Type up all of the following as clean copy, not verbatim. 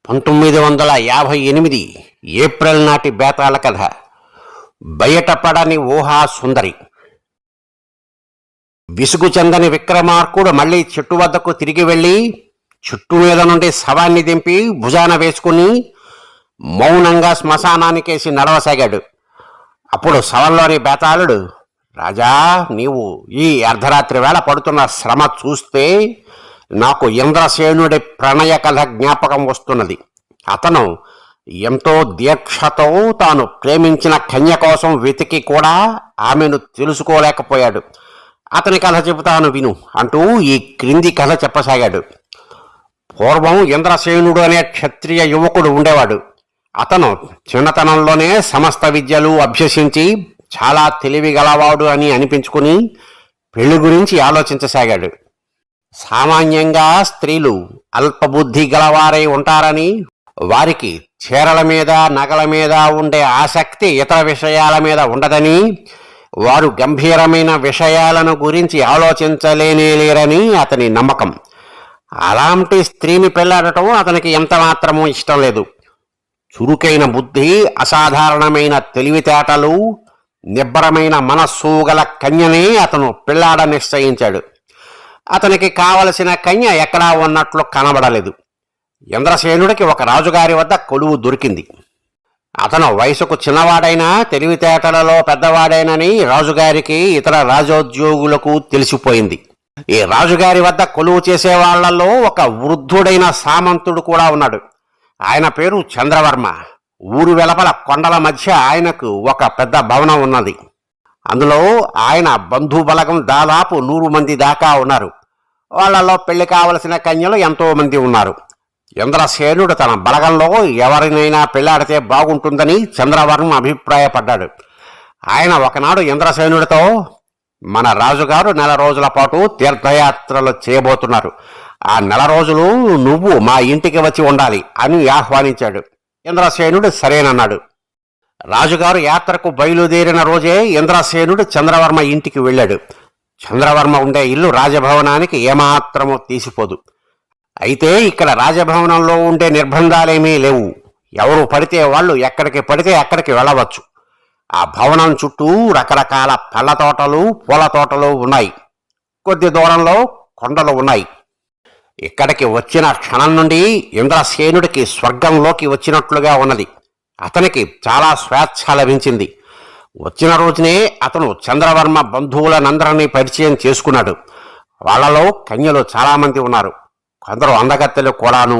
1958 April నాటి బేతాళ కథ. బయటపడని ఊహా సుందరి. విసుగు చెందని విక్రమార్కుడు మళ్ళీ చెట్టు వద్దకు తిరిగి వెళ్ళి చుట్టు మీద నుండి శవాన్ని దింపి భుజాన వేసుకుని మౌనంగా శ్మశానానికేసి నడవసాగాడు. అప్పుడు శవంలోని బేతాళుడు, రాజా, నీవు ఈ అర్ధరాత్రి వేళ పడుతున్న శ్రమ చూస్తే నాకు ఇంద్రసేనుడి ప్రణయ కథ జ్ఞాపకం వస్తున్నది. అతను ఎంతో దీక్షతో తాను ప్రేమించిన కన్య కోసం వెతికి కూడా ఆమెను తెలుసుకోలేకపోయాడు. అతని కథ చెబుతాను విను అంటూ ఈ క్రింది కథ చెప్పసాగాడు. పూర్వం ఇంద్రసేనుడు అనే క్షత్రియ యువకుడు ఉండేవాడు. అతను చిన్నతనంలోనే సమస్త విద్యలు అభ్యసించి చాలా తెలివి గలవాడు అని అనిపించుకుని పెళ్లి గురించి ఆలోచించసాగాడు. సామాన్యంగా స్త్రీలు అల్పబుద్ధి గలవారై ఉంటారని, వారికి చీరల మీద నగల మీద ఉండే ఆసక్తి ఇతర విషయాల మీద ఉండదని, వారు గంభీరమైన విషయాలను గురించి ఆలోచించలేనేలేరని అతని నమ్మకం. అలాంటి స్త్రీని పెళ్లాడటం అతనికి ఎంత మాత్రమూ ఇష్టం లేదు. చురుకైన బుద్ధి, అసాధారణమైన తెలివితేటలు, నిబ్బరమైన మనస్సు గల కన్యని అతను పెళ్లాడ నిశ్చయించాడు. అతనికి కావలసిన కన్య ఎక్కడా ఉన్నట్లు కనబడలేదు. ఇంద్రసేనుడికి ఒక రాజుగారి వద్ద కొలువు దొరికింది. అతను వయసుకు చిన్నవాడైనా తెలివితేటలలో పెద్దవాడైనని రాజుగారికి ఇతర రాజోద్యోగులకు తెలిసిపోయింది. ఈ రాజుగారి వద్ద కొలువు చేసే వాళ్లలో ఒక వృద్ధుడైన సామంతుడు కూడా ఉన్నాడు. ఆయన పేరు చంద్రవర్మ. ఊరు వెలుపల కొండల మధ్య ఆయనకు ఒక పెద్ద భవనం ఉన్నది. అందులో ఆయన బంధుబలగం దాదాపు 100 మంది దాకా ఉన్నారు. వాళ్లలో పెళ్లి కావలసిన కన్యలు ఎంతో మంది ఉన్నారు. ఇంద్రసేనుడు తన బలగంలో ఎవరినైనా పెళ్లాడితే బాగుంటుందని చంద్రవర్మ అభిప్రాయపడ్డాడు. ఆయన ఒకనాడు ఇంద్రసేనుడితో, మన రాజుగారు 4 రోజుల పాటు తీర్థయాత్రలు చేయబోతున్నారు. ఆ 4 రోజులు నువ్వు మా ఇంటికి వచ్చి ఉండాలి అని ఆహ్వానించాడు. ఇంద్రసేనుడు సరేనన్నాడు. రాజుగారు యాత్రకు బయలుదేరిన రోజే ఇంద్రసేనుడు చంద్రవర్మ ఇంటికి వెళ్ళాడు. చంద్రవర్మ ఉండే ఇల్లు రాజభవనానికి ఏమాత్రమూ తీసిపోదు. అయితే ఇక్కడ రాజభవనంలో ఉండే నిర్బంధాలేమీ లేవు. ఎవరు పడితే వాళ్ళు ఎక్కడికి పడితే అక్కడికి వెళ్ళవచ్చు. ఆ భవనం చుట్టూ రకరకాల పళ్ళ తోటలు, పూల తోటలు ఉన్నాయి. కొద్ది దూరంలో కొండలు ఉన్నాయి. ఇక్కడికి వచ్చిన క్షణం నుండి ఇంద్రసేనుడికి స్వర్గంలోకి వచ్చినట్లుగా ఉన్నది. అతనికి చాలా స్వేచ్ఛ లభించింది. వచ్చిన రోజునే అతను చంద్రవర్మ బంధువులనందరినీ పరిచయం చేసుకున్నాడు. వాళ్లలో కన్యలు చాలామంది ఉన్నారు, కొందరు అందగత్తెలు కూడాను.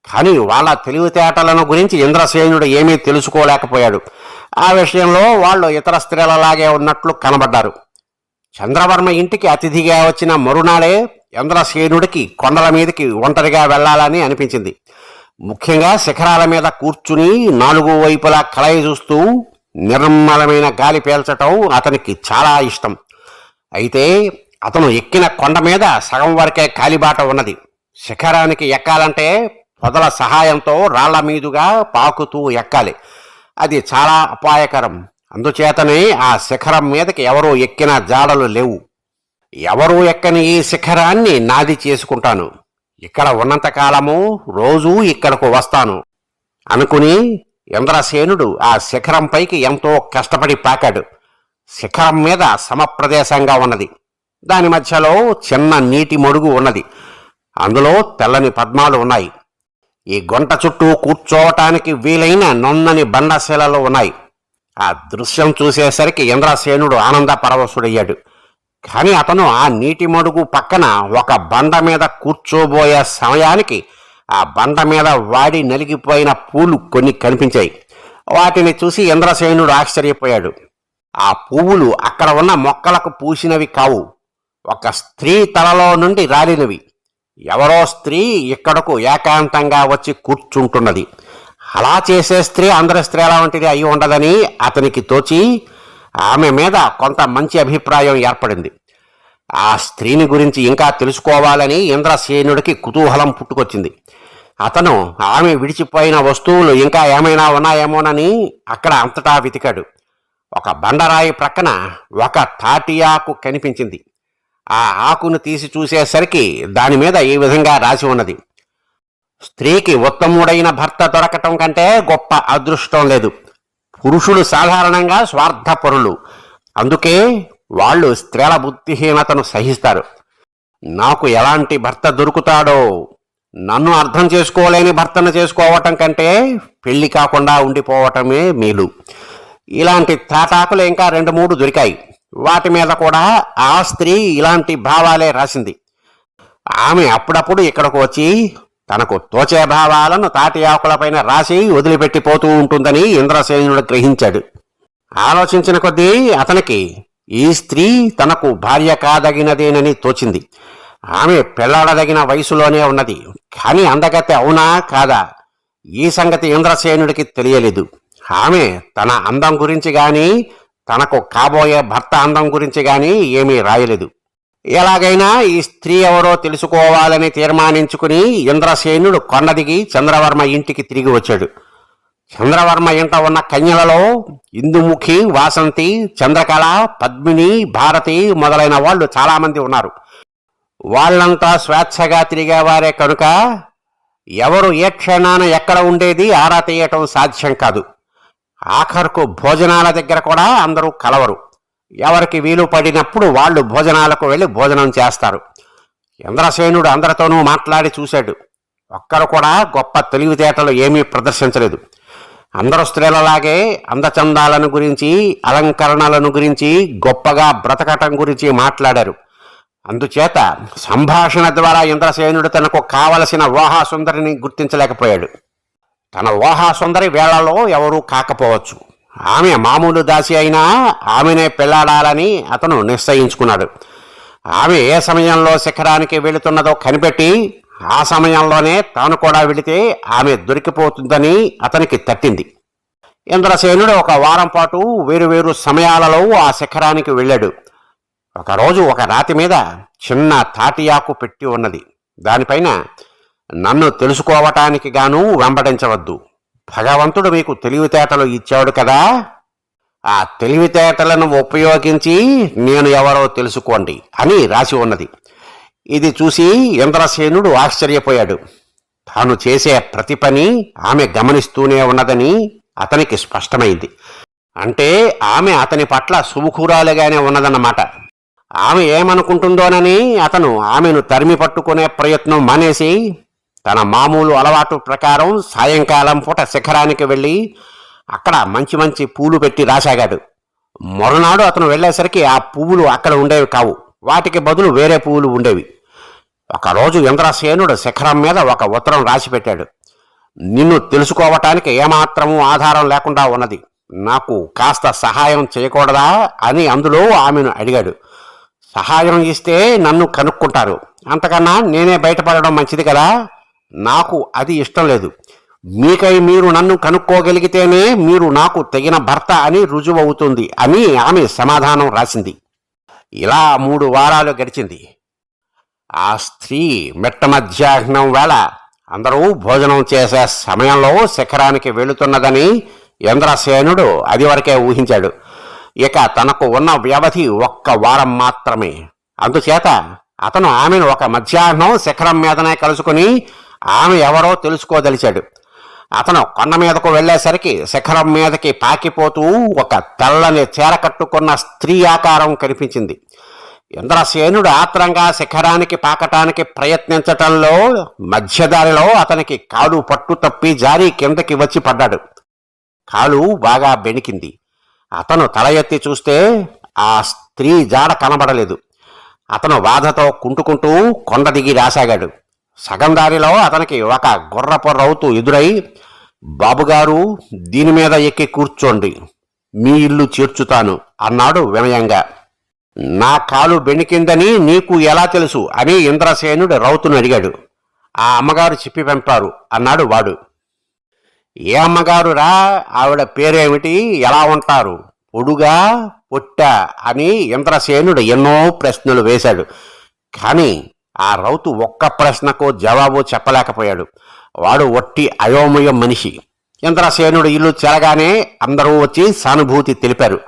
కానీ వాళ్ళ తెలివితేటలను గురించి ఇంద్రసేనుడు ఏమీ తెలుసుకోలేకపోయాడు. ఆ విషయంలో వాళ్ళు ఇతర స్త్రీలలాగే ఉన్నట్లు కనబడ్డారు. చంద్రవర్మ ఇంటికి అతిథిగా వచ్చిన మరునాడే ఇంద్రసేనుడికి కొండల మీదకి ఒంటరిగా వెళ్లాలని అనిపించింది. ముఖ్యంగా శిఖరాల మీద కూర్చుని 4 వైపులా కలయి చూస్తూ నిర్మలమైన గాలి పీల్చటం అతనికి చాలా ఇష్టం. అయితే అతను ఎక్కిన కొండ మీద సగం వరకే కాలిబాట ఉన్నది. శిఖరానికి ఎక్కాలంటే పొదల సహాయంతో రాళ్ల మీదుగా పాకుతూ ఎక్కాలి. అది చాలా అపాయకరం. అందుచేతనే ఆ శిఖరం మీదకి ఎవరూ ఎక్కిన జాడలు లేవు. ఎవరూ ఎక్కని ఈ శిఖరాన్ని నాది చేసుకుంటాను. ఇక్కడ ఉన్నంతకాలము రోజూ ఇక్కడకు వస్తాను అనుకుని ఇంద్రసేనుడు ఆ శిఖరం పైకి ఎంతో కష్టపడి పాకాడు. శిఖరం మీద సమప్రదేశంగా ఉన్నది. దాని మధ్యలో చిన్న నీటి మడుగు ఉన్నది. అందులో తెల్లని పద్మాలు ఉన్నాయి. ఈ గుంట చుట్టూ కూర్చోవటానికి వీలైన నొన్నని బండశిలలు ఉన్నాయి. ఆ దృశ్యం చూసేసరికి ఇంద్రసేనుడు ఆనంద పరవశుడయ్యాడు. కానీ అతను ఆ నీటి మడుగు పక్కన ఒక బండ మీద కూర్చోబోయే సమయానికి ఆ బండ మీద వాడి నలిగిపోయిన పూలు కొన్ని కనిపించాయి. వాటిని చూసి ఇంద్రసేనుడు ఆశ్చర్యపోయాడు. ఆ పువ్వులు అక్కడ ఉన్న మొక్కలకు పూసినవి కావు, ఒక స్త్రీ తలలో నుండి రాలినవి. ఎవరో స్త్రీ ఇక్కడకు ఏకాంతంగా వచ్చి కూర్చుంటున్నది. అలా చేసే స్త్రీ అందరి స్త్రీల వంటిది అయి ఉండదని అతనికి తోచి ఆమె మీద కొంత మంచి అభిప్రాయం ఏర్పడింది. ఆ స్త్రీని గురించి ఇంకా తెలుసుకోవాలని ఇంద్రసేనుడికి కుతూహలం పుట్టుకొచ్చింది. అతను ఆమె విడిచిపోయిన వస్తువులు ఇంకా ఏమైనా ఉన్నాయేమోనని అక్కడ అంతటా వెతికాడు. ఒక బండరాయి ప్రక్కన ఒక తాటి ఆకు కనిపించింది. ఆ ఆకును తీసి చూసేసరికి దాని మీద ఈ విధంగా రాసి ఉన్నది: స్త్రీకి ఉత్తముడైన భర్త దొరకటం కంటే గొప్ప అదృష్టం లేదు. పురుషులు సాధారణంగా స్వార్థపరులు. అందుకే వాళ్ళు స్త్రీల బుద్ధిహీనతను సహిస్తారు. నాకు ఎలాంటి భర్త దొరుకుతాడో, నన్ను అర్థం చేసుకోలేని భర్తను చేసుకోవటం కంటే పెళ్లి కాకుండా ఉండిపోవటమే మేలు. ఇలాంటి తాటాకులు ఇంకా 2-3 దొరికాయి. వాటి మీద కూడా ఆ స్త్రీ ఇలాంటి భావాలే రాసింది. ఆమె అప్పుడప్పుడు ఇక్కడకు వచ్చి తనకు తోచే భావాలను తాటి ఆకులపైన రాసి వదిలిపెట్టిపోతూ ఉంటుందని ఇంద్రసేనుడు గ్రహించాడు. ఆలోచించిన కొద్దీ అతనికి ఈ స్త్రీ తనకు భార్య కాదగినదేనని తోచింది. ఆమె పెళ్లాడదగిన వయసులోనే ఉన్నది. కానీ అందగత్తె అవునా కాదా, ఈ సంగతి ఇంద్రసేనుడికి తెలియలేదు. ఆమె తన అందం గురించి గాని, తనకు కాబోయే భర్త అందం గురించి గాని ఏమీ రాయలేదు. ఎలాగైనా ఈ స్త్రీ ఎవరో తెలుసుకోవాలని తీర్మానించుకుని ఇంద్రసేనుడు కొండ దిగి చంద్రవర్మ ఇంటికి తిరిగి వచ్చాడు. చంద్రవర్మ ఇంట ఉన్న కన్యలలో ఇందుముఖి, వాసంతి, చంద్రకళ, పద్మిని, భారతి మొదలైన వాళ్ళు చాలామంది ఉన్నారు. వాళ్ళంతా స్వేచ్ఛగా తిరిగేవారే కనుక ఎవరు ఏ క్షణాన ఎక్కడ ఉండేది ఆరా తీయటం సాధ్యం కాదు. ఆఖరుకు భోజనాల దగ్గర కూడా అందరూ కలవరు. ఎవరికి వీలు పడినప్పుడు వాళ్ళు భోజనాలకు వెళ్ళి భోజనం చేస్తారు. ఇంద్రసేనుడు అందరితోనూ మాట్లాడి చూశాడు. ఒక్కరు కూడా గొప్ప తెలివితేటలు ఏమీ ప్రదర్శించలేదు. అందరు స్త్రీలలాగే అందచందాలను గురించి, అలంకరణలను గురించి, గొప్పగా బ్రతకటం గురించి మాట్లాడారు. అందుచేత సంభాషణ ద్వారా ఇంద్రసేనుడు తనకు కావలసిన ఊహాసుందరిని గుర్తించలేకపోయాడు. తన ఊహాసుందరి వేళలో ఎవరూ కాకపోవచ్చు. ఆమె మామూలు దాసి అయినా ఆమెనే పెళ్లాడాలని అతను నిశ్చయించుకున్నాడు. ఆమె ఏ సమయంలో శిఖరానికి వెళుతున్నదో కనిపెట్టి ఆ సమయంలోనే తాను కూడా వెళితే ఆమె దొరికిపోతుందని అతనికి తట్టింది. ఇంద్రసేనుడు 1 వారం పాటు వేరువేరు సమయాలలో ఆ శిఖరానికి వెళ్ళాడు. ఒకరోజు ఒక రాతి మీద చిన్న తాటియాకు పెట్టి ఉన్నది. దానిపైన నన్ను తెలుసుకోవటానికి గాను వెంబడించవద్దు. భగవంతుడు మీకు తెలివితేటలు ఇచ్చాడు కదా, ఆ తెలివితేటలను ఉపయోగించి నేను ఎవరో తెలుసుకోండి అని రాసి ఉన్నది. ఇది చూసి ఇంద్రసేనుడు ఆశ్చర్యపోయాడు. తాను చేసే ప్రతి పని ఆమె గమనిస్తూనే ఉన్నదని అతనికి స్పష్టమైంది. అంటే ఆమె అతని పట్ల సుముఖురాలుగానే ఉన్నదన్నమాట. ఆమె ఏమనుకుంటుందోనని అతను ఆమెను తరిమి పట్టుకునే ప్రయత్నం మానేసి తన మామూలు అలవాటు ప్రకారం సాయంకాలం పూట శిఖరానికి వెళ్ళి అక్కడ మంచి మంచి పూలు పెట్టి రాసాగాడు. మరునాడు అతను వెళ్ళేసరికి ఆ పువ్వులు అక్కడ ఉండేవి కావు. వాటికి బదులు వేరే పువ్వులు ఉండేవి. ఒకరోజు ఇంద్రసేనుడు శిఖరం మీద ఒక ఉత్తరం రాసి పెట్టాడు. నిన్ను తెలుసుకోవటానికి ఏమాత్రమూ ఆధారం లేకుండా ఉన్నది. నాకు కాస్త సహాయం చేయకూడదా అని అందులో ఆమెను అడిగాడు. సహాయం ఇస్తే నన్ను కనుక్కుంటారు. అంతకన్నా నేనే బయటపడడం మంచిది కదా. నాకు అది ఇష్టం లేదు. మీకై మీరు నన్ను కనుక్కోగలిగితేనే మీరు నాకు తగిన భర్త అని రుజువవుతుంది అని ఆమె సమాధానం రాసింది. ఇలా 3 వారాలు గడిచింది. ఆ స్త్రీ మిట్ట మధ్యాహ్నం వేళ అందరూ భోజనం చేసే సమయంలో శిఖరానికి వెళుతున్నదని ఇంద్రసేనుడు అది వరకే ఊహించాడు. ఇక తనకు ఉన్న వ్యవధి 1 వారం మాత్రమే. అందుచేత అతను ఆమెను ఒక మధ్యాహ్నం శిఖరం మీదనే కలుసుకుని ఆమె ఎవరో తెలుసుకోదలిచాడు. అతను కొండ మీదకు వెళ్ళేసరికి శిఖరం మీదకి పాకిపోతూ ఒక తెల్లని చీర కట్టుకున్న స్త్రీ ఆకారం కనిపించింది. ఇంద్రసేనుడు ఆత్రంగా శిఖరానికి పాకటానికి ప్రయత్నించటంలో మధ్యదారిలో అతనికి కాలు పట్టు తప్పి జారి కిందకి వచ్చి పడ్డాడు. కాలు బాగా బెణికింది. అతను తల ఎత్తి చూస్తే ఆ స్త్రీ జాడ కనబడలేదు. అతను బాధతో కుంటుకుంటూ కొండ దిగి రాసాగాడు. సగం దారిలో అతనికి ఒక గుర్రపు రౌతు ఎదురై, బాబుగారు దీని మీద ఎక్కి కూర్చోండి, మీ ఇల్లు చేర్చుతాను అన్నాడు వినయంగా. నా కాలు బెణికిందని నీకు ఎలా తెలుసు అని ఇంద్రసేనుడు రౌతును అడిగాడు. ఆ అమ్మగారు చెప్పి పంపారు అన్నాడు వాడు. ఏ అమ్మగారు రా, ఆవిడ పేరేమిటి, ఎలా ఉంటారు, పొడుగా పొట్ట అని ఇంద్రసేనుడు ఎన్నో ప్రశ్నలు వేశాడు. కానీ ఆ రౌతు ఒక్క ప్రశ్నకు జవాబు చెప్పలేకపోయాడు. వాడు ఒట్టి అయోమయం మనిషి. ఇంద్రసేనుడు ఇల్లు చేరగానే అందరూ వచ్చి సానుభూతి తెలిపారు.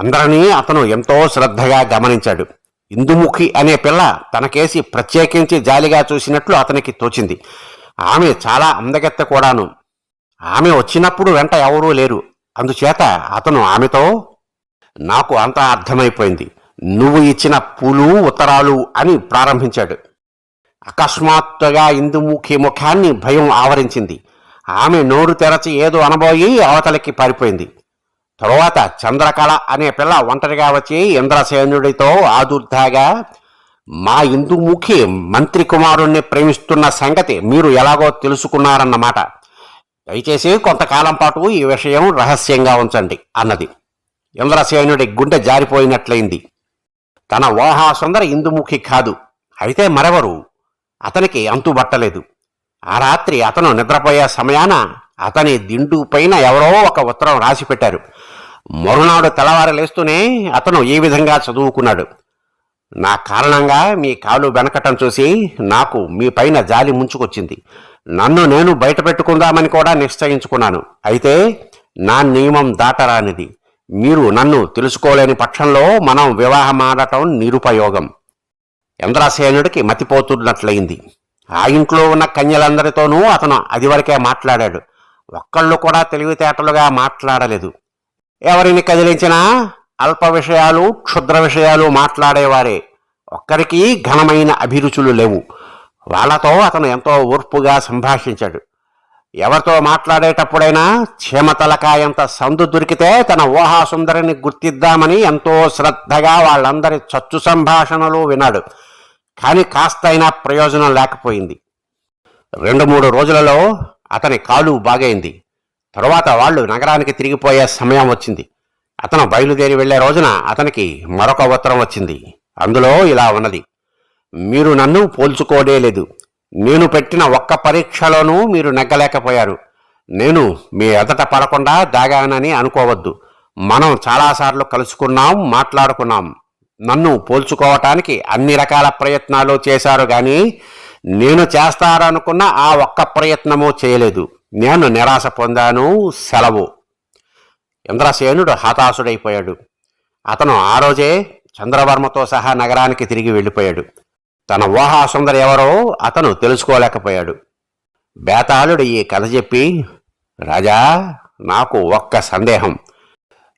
అందరినీ అతను ఎంతో శ్రద్ధగా గమనించాడు. ఇందుముఖి అనే పిల్ల తనకేసి ప్రత్యేకించి జాలిగా చూసినట్లు అతనికి తోచింది. ఆమె చాలా అందగత్తె కూడాను. ఆమె వచ్చినప్పుడు వెంట ఎవరూ లేరు. అందుచేత అతను ఆమెతో, నాకు అంతా అర్థమైపోయింది, నువ్వు ఇచ్చిన పూలు ఉత్తరాలు అని ప్రారంభించాడు. అకస్మాత్తుగా ఇందుముఖి ముఖాన్ని భయం ఆవరించింది. ఆమె నోరు తెరచి ఏదో అనబోయి అవతలికి పారిపోయింది. తరువాత చంద్రకళ అనే పిల్ల ఒంటరిగా వచ్చి ఇంద్రసేనుడితో ఆదుర్దాగా, మా ఇందుముఖి మంత్రి కుమారుణ్ణి ప్రేమిస్తున్న సంగతి మీరు ఎలాగో తెలుసుకున్నారన్నమాట. దయచేసి కొంతకాలం పాటు ఈ విషయం రహస్యంగా ఉంచండి అన్నది. ఇంద్రసేనుడి గుండె జారిపోయినట్లయింది. తన ఊహాసుందర ఇందుముఖి కాదు, అయితే మరెవరు? అతనికి అంతుబట్టలేదు. ఆ రాత్రి అతను నిద్రపోయే సమయాన అతని దిండు పైన ఎవరో ఒక ఉత్తరం రాసిపెట్టారు. మరునాడు తెల్లవారి లేస్తూనే అతను ఈ విధంగా చదువుకున్నాడు. నా కారణంగా మీ కాలు వెనకటం చూసి నాకు మీ పైన జాలి ముంచుకొచ్చింది. నన్ను నేను బయట పెట్టుకుందామని కూడా నిశ్చయించుకున్నాను. అయితే నా నియమం దాటరానిది. మీరు నన్ను తెలుసుకోలేని పక్షంలో మనం వివాహమాడటం నిరుపయోగం. ఇంద్రసేనుడికి మతిపోతున్నట్లయింది. ఆ ఇంట్లో ఉన్న కన్యలందరితోనూ అతను అదివరకే మాట్లాడాడు. ఒక్కళ్ళు కూడా తెలివితేటలుగా మాట్లాడలేదు. ఎవరిని కదిలించినా అల్ప విషయాలు, క్షుద్ర విషయాలు మాట్లాడేవారే. ఒక్కరికి ఘనమైన అభిరుచులు లేవు. వాళ్లతో అతను ఎంతో ఓర్పుగా సంభాషించాడు. ఎవరితో మాట్లాడేటప్పుడైనా క్షేమతలకాయంత సందు దొరికితే తన ఊహాసుందరిని గుర్తిద్దామని ఎంతో శ్రద్ధగా వాళ్ళందరి చచ్చు సంభాషణలు విన్నాడు. కానీ కాస్తైనా ప్రయోజనం లేకపోయింది. 2-3 రోజులలో అతని కాలు బాగైంది. తరువాత వాళ్ళు నగరానికి తిరిగిపోయే సమయం వచ్చింది. అతను బయలుదేరి వెళ్లే రోజున అతనికి మరొక ఉత్తరం వచ్చింది. అందులో ఇలా ఉన్నది: మీరు నన్ను పోల్చుకోనే లేదు. నేను పెట్టిన ఒక్క పరీక్షలోనూ మీరు నెగ్గలేకపోయారు. నేను మీ ఎదట పడకుండా దాగానని అనుకోవద్దు. మనం చాలాసార్లు కలుసుకున్నాం, మాట్లాడుకున్నాం. నన్ను పోల్చుకోవటానికి అన్ని రకాల ప్రయత్నాలు చేశారు, కానీ నేను చేస్తారనుకున్న ఆ ఒక్క ప్రయత్నమూ చేయలేదు. నేను నిరాశ పొందాను. సెలవు. ఇంద్రసేనుడు హతాశుడైపోయాడు. అతను ఆ రోజే చంద్రవర్మతో సహా నగరానికి తిరిగి వెళ్ళిపోయాడు. తన ఊహాసుందరి ఎవరో అతను తెలుసుకోలేకపోయాడు. బేతాళుడు ఈ కథ చెప్పి, రాజా, నాకు ఒక్క సందేహం.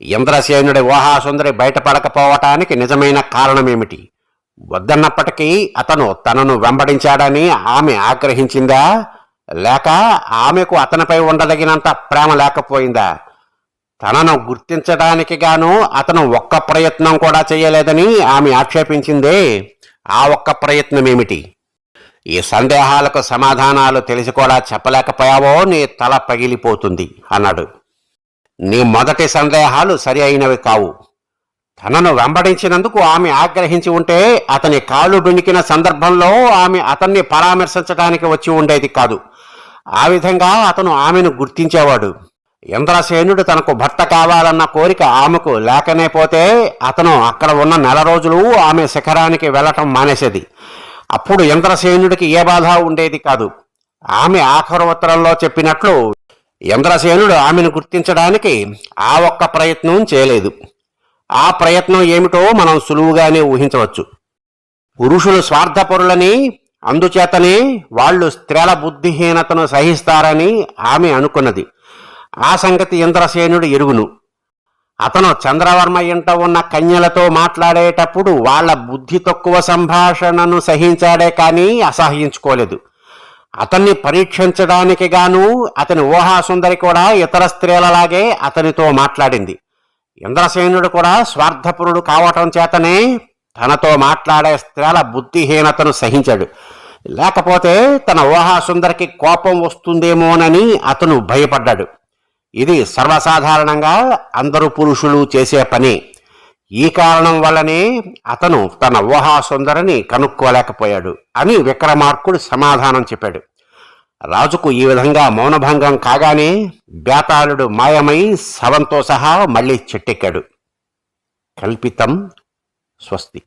ఇంద్రసేనుడి ఊహాసుందరి బయటపడకపోవటానికి నిజమైన కారణమేమిటి? వద్దన్నప్పటికీ అతను తనను వెంబడించాడని ఆమె ఆగ్రహించిందా? లేక ఆమెకు అతనిపై ఉండదగినంత ప్రేమ లేకపోయిందా? తనను గుర్తించడానికి గాను అతను ఒక్క ప్రయత్నం కూడా చేయలేదని ఆమె ఆక్షేపించిందే. ఆ ఒక్క ప్రయత్నమేమిటి? ఈ సందేహాలకు సమాధానాలు తెలిసి కూడా చెప్పలేకపోయావో నీ తల పగిలిపోతుంది అన్నాడు. నీ మొదటి సందేహాలు సరి అయినవి కావు. తనను వెంబడించినందుకు ఆమె ఆగ్రహించి ఉంటే అతని కాళ్ళు బెణికిన సందర్భంలో ఆమె అతన్ని పరామర్శించడానికి వచ్చి ఉండేది కాదు. ఆ విధంగా అతను ఆమెను గుర్తించేవాడు. ఇంద్రసేనుడు తనకు భర్త కావాలన్న కోరిక ఆమెకు లేకనే పోతే అతను అక్కడ ఉన్న 4 రోజులు ఆమె శిఖరానికి వెళ్లటం మానేసేది. అప్పుడు ఇంద్రసేనుడికి ఏ బాధ ఉండేది కాదు. ఆమె ఆఖరు ఉత్తరంలో చెప్పినట్లు ఇంద్రసేనుడు ఆమెను గుర్తించడానికి ఆ ఒక్క ప్రయత్నం చేయలేదు. ఆ ప్రయత్నం ఏమిటో మనం సులువుగానే ఊహించవచ్చు. పురుషులు స్వార్థపరులని, అందుచేతనే వాళ్ళు స్త్రీల బుద్ధిహీనతను సహిస్తారని ఆమె అనుకున్నది. ఆ సంగతి ఇంద్రసేనుడు ఎరుగును. అతను చంద్రవర్మ ఇంట ఉన్న కన్యలతో మాట్లాడేటప్పుడు వాళ్ల బుద్ధి తక్కువ సంభాషణను సహించాడే కానీ అసహించుకోలేదు. అతన్ని పరీక్షించడానికి గాను అతని ఊహాసుందరి కూడా ఇతర స్త్రీలలాగే అతనితో మాట్లాడింది. ఇంద్రసేనుడు కూడా స్వార్థపరుడు కావటం చేతనే తనతో మాట్లాడే స్త్రీల బుద్ధిహీనతను సహించాడు. లేకపోతే తన ఊహాసుందరికి కోపం వస్తుందేమోనని అతను భయపడ్డాడు. ఇది సర్వసాధారణంగా అందరూ పురుషులు చేసే పని. ఈ కారణం వల్లనే అతను తన ఊహాసుందరిని కనుక్కోలేకపోయాడు అని విక్రమార్కుడు సమాధానం చెప్పాడు. రాజుకు ఈ విధంగా మౌనభంగం కాగానే బేతాళుడు మాయమై శవంతో సహా మళ్లీ చెట్టెక్కాడు. కల్పితం. స్వస్తి.